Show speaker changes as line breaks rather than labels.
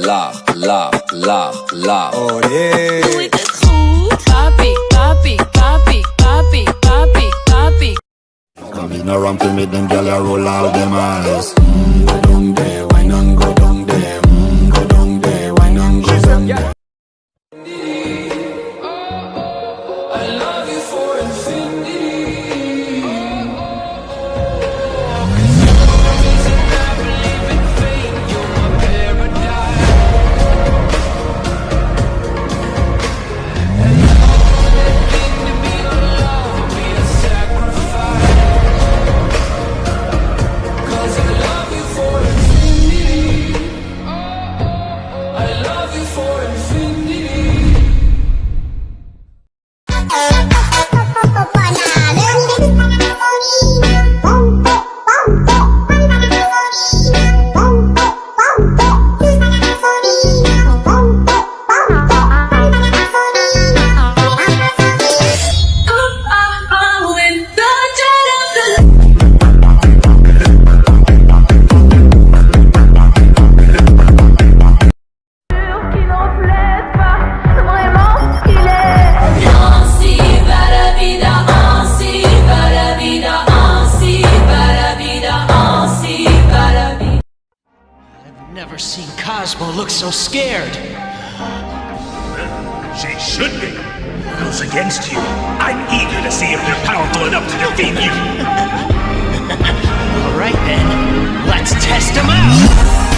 lach.
Oh yeah.
Doe ik het goed? Papi, papi, papi, papi, papi, papi.
Come in around to make them gyal a roll out them eyes.
Go down there, why not go down there? Go down there, why not go down there? I love you for infinity.
Never seen Cosmo look so scared.
She should be. Who's against you? I'm eager to see if they're powerful enough to defeat you.
All right then, let's test him out.